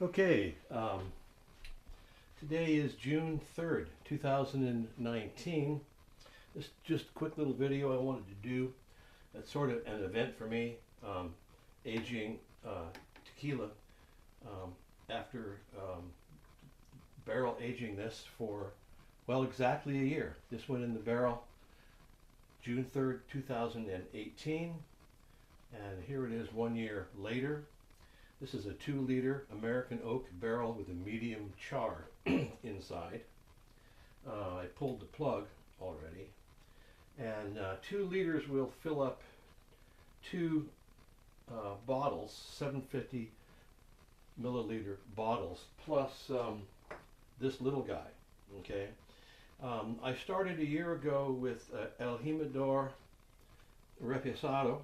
Okay, today is June 3rd, 2019. This is just a quick little video I wanted to do. It's sort of an event for me, aging tequila after barrel aging this for, well, exactly a year. This went in the barrel June 3rd, 2018, and here it is 1 year later. This is a 2-liter American oak barrel with a medium char inside. I pulled the plug already, and 2 liters will fill up 2 bottles, 750 milliliter bottles, plus this little guy. Okay, I started a year ago with El Jimador Reposado,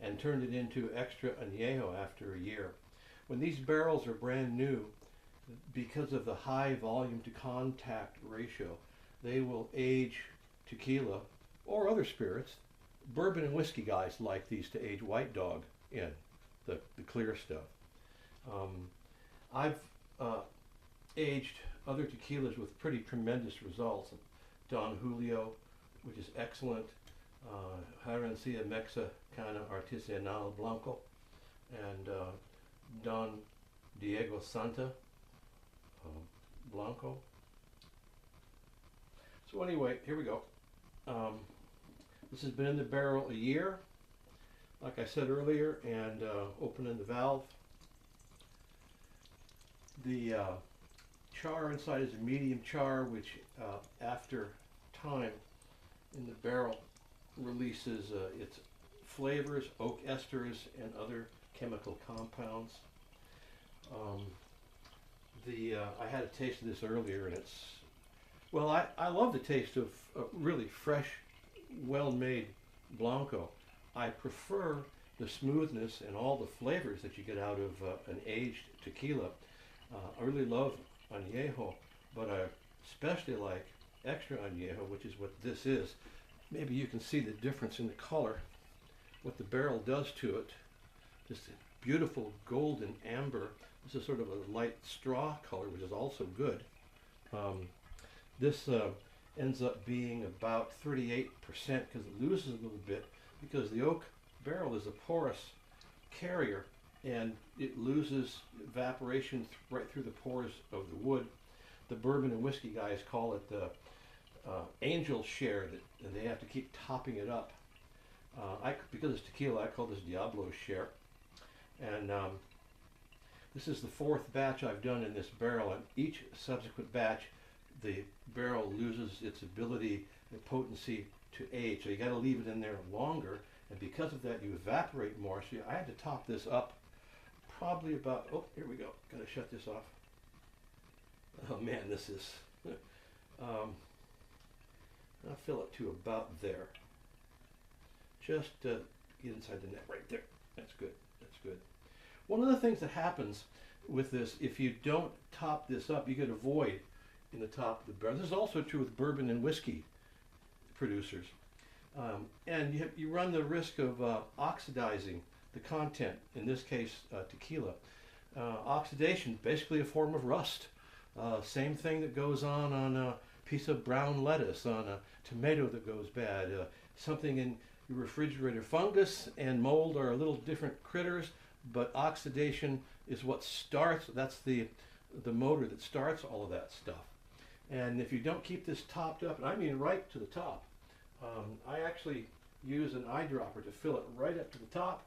and turned it into Extra Añejo after a year. When these barrels are brand new, because of the high volume to contact ratio, they will age tequila or other spirits. Bourbon and whiskey guys like these to age White Dog in, the clear stuff. I've aged other tequilas with pretty tremendous results. Don Julio, which is excellent. Mexicana Artisanal Blanco, and Don Diego Santa Blanco. So anyway, here we go. This has been in the barrel a year, like I said earlier, and opening the valve. The char inside is a medium char, which after time in the barrel releases its flavors, oak esters, and other chemical compounds. I had a taste of this earlier, and it's, well, I love the taste of really fresh, well-made Blanco. I prefer the smoothness and all the flavors that you get out of an aged tequila. I really love Añejo, but I especially like Extra Añejo, which is what this is. Maybe you can see the difference in the color, what the barrel does to it. Just a beautiful golden amber. This is sort of a light straw color, which is also good. This ends up being about 38% because it loses a little bit because the oak barrel is a porous carrier and it loses evaporation right through the pores of the wood. The bourbon and whiskey guys call it the angel share, and they have to keep topping it up. Because it's tequila, I call this Diablo share. And this is the 4th batch I've done in this barrel, and each subsequent batch, the barrel loses its ability and potency to age. So you got to leave it in there longer, and because of that, you evaporate more. So I had to top this up probably about, oh, here we go. Got to shut this off. Oh man, this is, I'll fill it to about there. Just get inside the net right there. That's good. That's good. One of the things that happens with this, if you don't top this up, you get a void in the top of the barrel. This is also true with bourbon and whiskey producers. And you run the risk of oxidizing the content, in this case tequila. Oxidation, basically a form of rust. Same thing that goes on a piece of brown lettuce, on a tomato that goes bad, something in your refrigerator. Fungus and mold are a little different critters, but oxidation is what starts, that's the motor that starts all of that stuff. And if you don't keep this topped up, and I mean right to the top, I actually use an eyedropper to fill it right up to the top.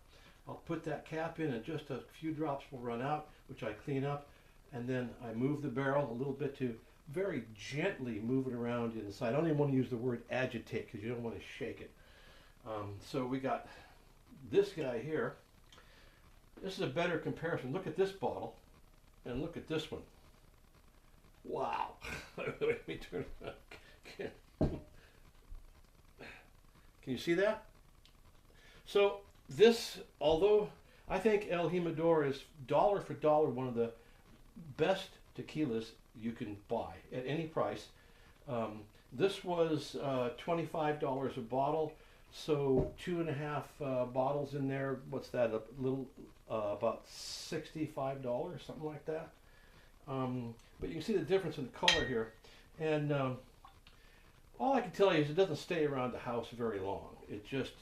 I'll put that cap in and just a few drops will run out, which I clean up, and then I move the barrel a little bit to very gently move it around inside. I don't even want to use the word agitate because you don't want to shake it. So we got this guy here. This is a better comparison. Look at this bottle and look at this one. Wow. Let me turn it on. Can you see that? So this, although I think El Jimador is dollar for dollar one of the best tequilas you can buy at any price. This was $25 a bottle, So 2.5 bottles in there. What's that? A little, about $65, something like that. But you can see the difference in the color here. And all I can tell you is it doesn't stay around the house very long. It just,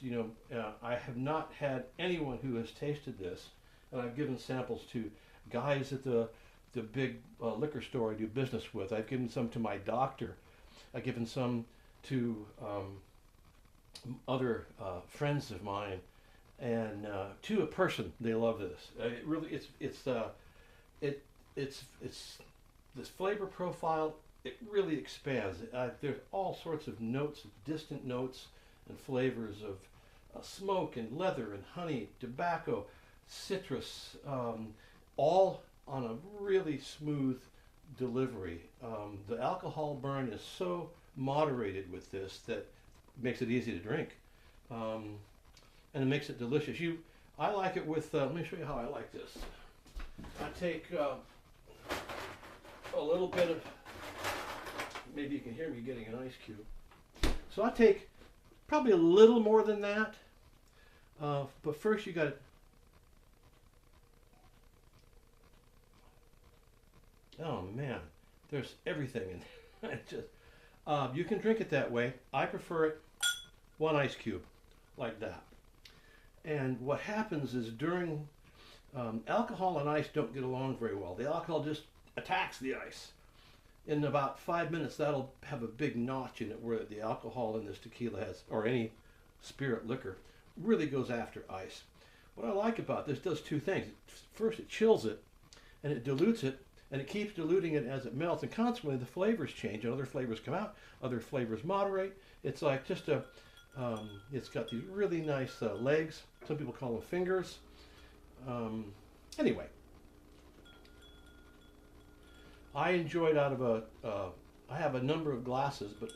I have not had anyone who has tasted this, and I've given samples to guys at the big liquor store I do business with. I've given some to my doctor. I've given some to other friends of mine, and to a person. They love this. It really, it's this flavor profile. It really expands. There's all sorts of notes, distant notes and flavors of smoke and leather and honey, tobacco, citrus, all on a really smooth delivery. The alcohol burn is so moderated with this that it makes it easy to drink, and it makes it delicious. I like it with. Let me show you how I like this. I take a little bit of. Maybe you can hear me getting an ice cube. So I take probably a little more than that. But first you got to. Oh man, there's everything in there. You can drink it that way. I prefer it one ice cube, like that. And what happens is during alcohol and ice don't get along very well. The alcohol just attacks the ice. In about 5 minutes, that'll have a big notch in it where the alcohol in this tequila has, or any spirit liquor, really goes after ice. What I like about this does two things. First, it chills it, and it dilutes it, and it keeps diluting it as it melts, and consequently the flavors change, and other flavors come out, other flavors moderate. It's like just it's got these really nice legs. Some people call them fingers. Anyway. I enjoyed out of I have a number of glasses, but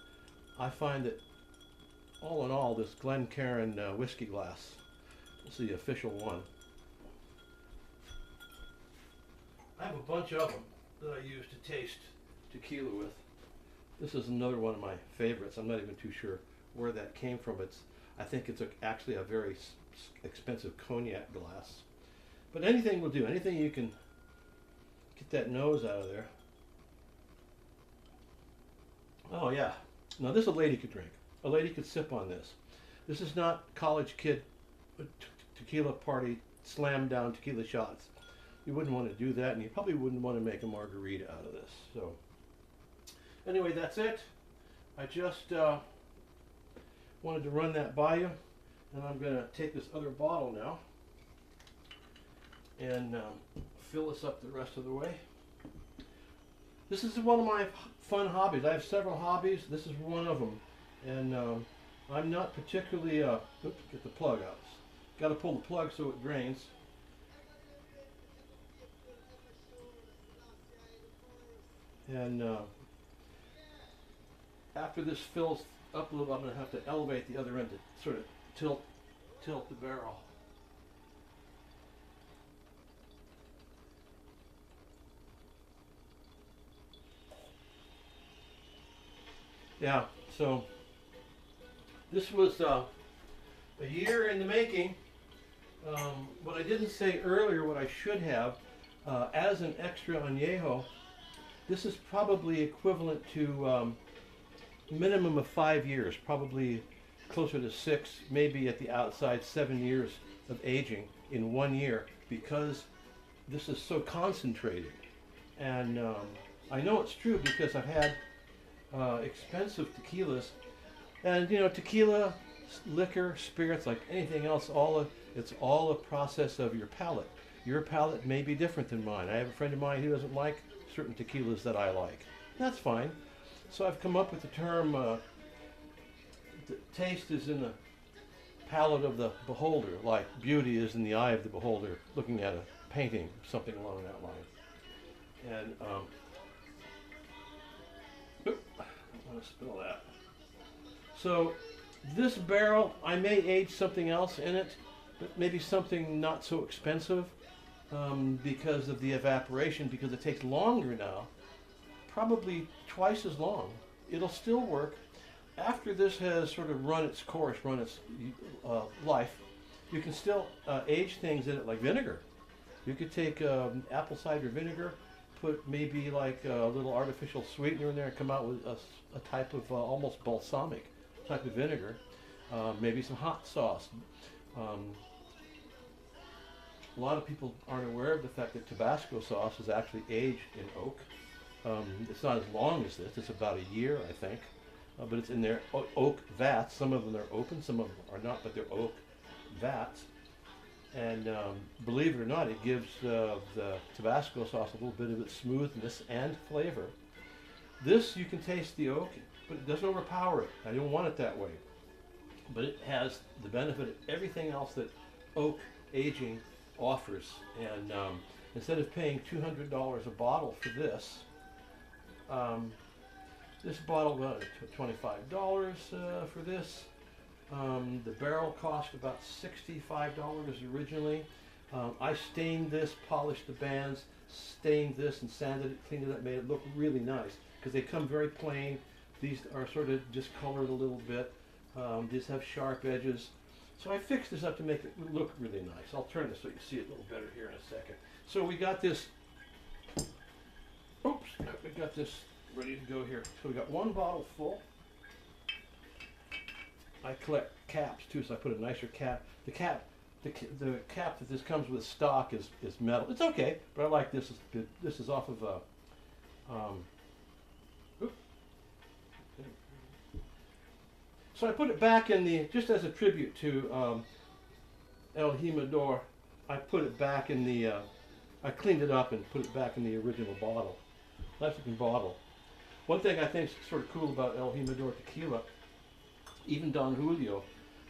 I find that all in all, this Glencairn whiskey glass is the official one. I have a bunch of them that I use to taste tequila with. This is another one of my favorites. I'm not even too sure where that came from. I think it's actually a very expensive cognac glass. But anything will do. Anything you can get that nose out of there. Oh yeah. Now this a lady could drink. A lady could sip on this. This is not college kid tequila party slam down tequila shots. You wouldn't want to do that, and you probably wouldn't want to make a margarita out of this. So anyway, that's it. I just wanted to run that by you, and I'm going to take this other bottle now and fill this up the rest of the way. This is one of my fun hobbies. I have several hobbies. This is one of them. And I'm not particularly, oops, get the plug out. Got to pull the plug so it drains. And after this fills up a little, I'm going to have to elevate the other end to sort of tilt the barrel. Yeah, so this was a year in the making. What I didn't say earlier, what I should have, as an Extra Añejo, this is probably equivalent to minimum of 5 years, probably closer to 6, maybe at the outside 7 years of aging in 1 year, because this is so concentrated. And I know it's true because I've had expensive tequilas, and tequila, liquor, spirits, like anything else, it's all a process of your palate. Your palate may be different than mine. I have a friend of mine who doesn't like certain tequilas that I like. That's fine. So I've come up with the term, the taste is in the palate of the beholder, like beauty is in the eye of the beholder looking at a painting, something along that line. And I want to spill that. So this barrel, I may age something else in it, but maybe something not so expensive because of the evaporation, because it takes longer now, probably twice as long. It'll still work. after this has sort of run its course, run its life, you can still age things in it like vinegar. You could take apple cider vinegar, put maybe like a little artificial sweetener in there, and come out with a type of almost balsamic type of vinegar. Maybe some hot sauce. A lot of people aren't aware of the fact that Tabasco sauce is actually aged in oak. It's not as long as this. It's about a year, I think. But it's in their oak vats. Some of them are open, some of them are not, but they're oak vats. And believe it or not, it gives the Tabasco sauce a little bit of its smoothness and flavor. This, you can taste the oak, but it doesn't overpower it. I don't want it that way. But it has the benefit of everything else that oak aging offers. And instead of paying $200 a bottle for this, this bottle got $25 for this. The barrel cost about $65 originally. I stained this, polished the bands, stained this and sanded it, cleaned it up, made it look really nice because they come very plain. These are sort of discolored a little bit. These have sharp edges. So I fixed this up to make it look really nice. I'll turn this so you see it a little better here in a second. So we got this, oops, we got this ready to go here. So we got one bottle full. I collect caps too, so I put a nicer cap. The cap that this comes with stock is metal. It's okay, but I like this. This is off of a. So I put it back in the, just as a tribute to El Jimador, I put it back in the, I cleaned it up and put it back in the original bottle. Nice looking bottle. One thing I think is sort of cool about El Jimador tequila, even Don Julio,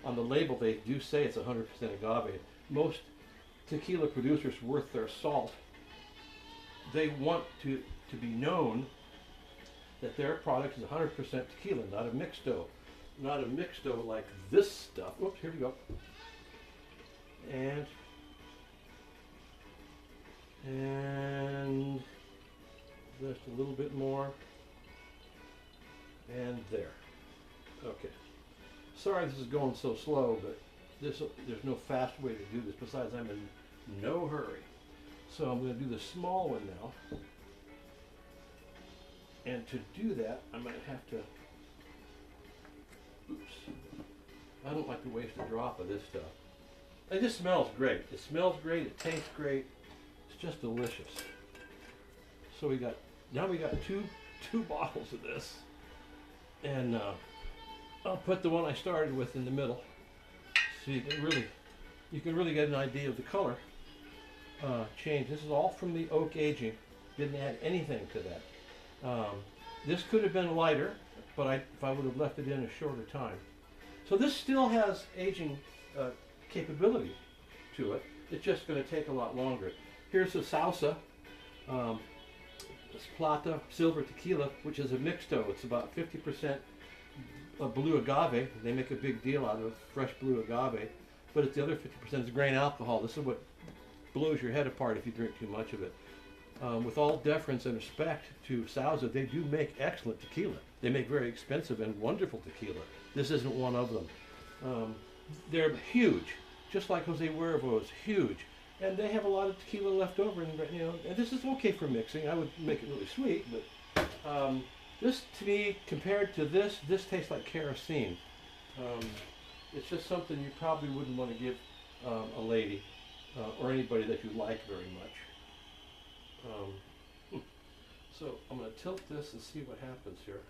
on the label they do say it's 100% agave. Most tequila producers worth their salt, they want to be known that their product is 100% tequila, not a mixto. Not a mixto like this stuff. Oops, here we go. And just a little bit more. And there. Okay. Sorry this is going so slow, but there's no fast way to do this. Besides, I'm in no hurry. So I'm going to do the small one now. And to do that, I might have to, oops, I don't like to waste a drop of this stuff. It just smells great. It smells great, it tastes great. It's just delicious. So now we got two bottles of this. And I'll put the one I started with in the middle. So you can really get an idea of the color change. This is all from the oak aging. Didn't add anything to that. This could have been lighter, but if I would have left it in a shorter time. So this still has aging capability to it. It's just going to take a lot longer. Here's the Salsa, this Plata Silver Tequila, which is a mixto. It's about 50% blue agave. They make a big deal out of fresh blue agave, but it's the other 50% is grain alcohol. This is what blows your head apart if you drink too much of it. With all deference and respect to Sauza, they do make excellent tequila. They make very expensive and wonderful tequila. This isn't one of them. They're huge, just like Jose Huervo is huge. And they have a lot of tequila left over, and this is okay for mixing. I would make it really sweet, but this, to me, compared to this tastes like kerosene. It's just something you probably wouldn't want to give a lady or anybody that you like very much. So I'm going to tilt this and see what happens here.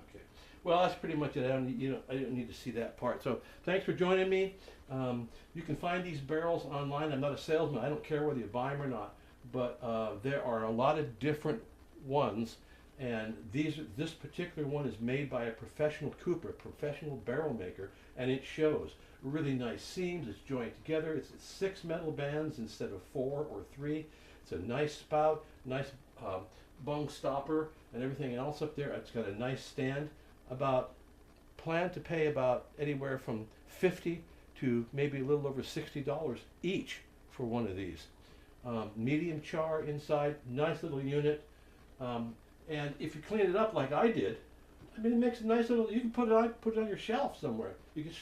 Okay. Well, that's pretty much it. I don't need to see that part. So thanks for joining me. You can find these barrels online. I'm not a salesman. I don't care whether you buy them or not. But there are a lot of different ones. And this particular one is made by a professional cooper, a professional barrel maker, and it shows really nice seams. It's joined together. It's 6 metal bands instead of 4 or 3. It's a nice spout, nice bung stopper, and everything else up there. It's got a nice stand. Plan to pay about anywhere from $50 to maybe a little over $60 each for one of these. Medium char inside, nice little unit. And if you clean it up like I did, I mean, it makes a nice little. You can put it on your shelf somewhere. You can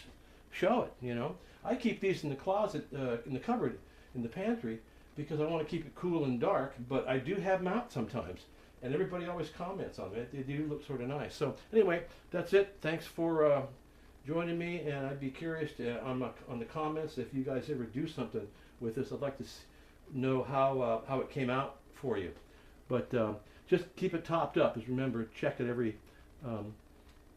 show it. You know, I keep these in the closet, in the cupboard, in the pantry, because I want to keep it cool and dark. But I do have them out sometimes, and everybody always comments on them. They do look sort of nice. So anyway, that's it. Thanks for joining me, and I'd be curious on the comments if you guys ever do something with this. I'd like to know how it came out for you. But just keep it topped up. Just remember, check it every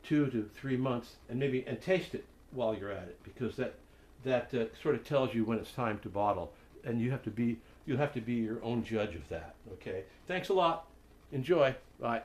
2 to 3 months, and taste it while you're at it, because that sort of tells you when it's time to bottle, and you have to be your own judge of that. Okay. Thanks a lot. Enjoy. Bye.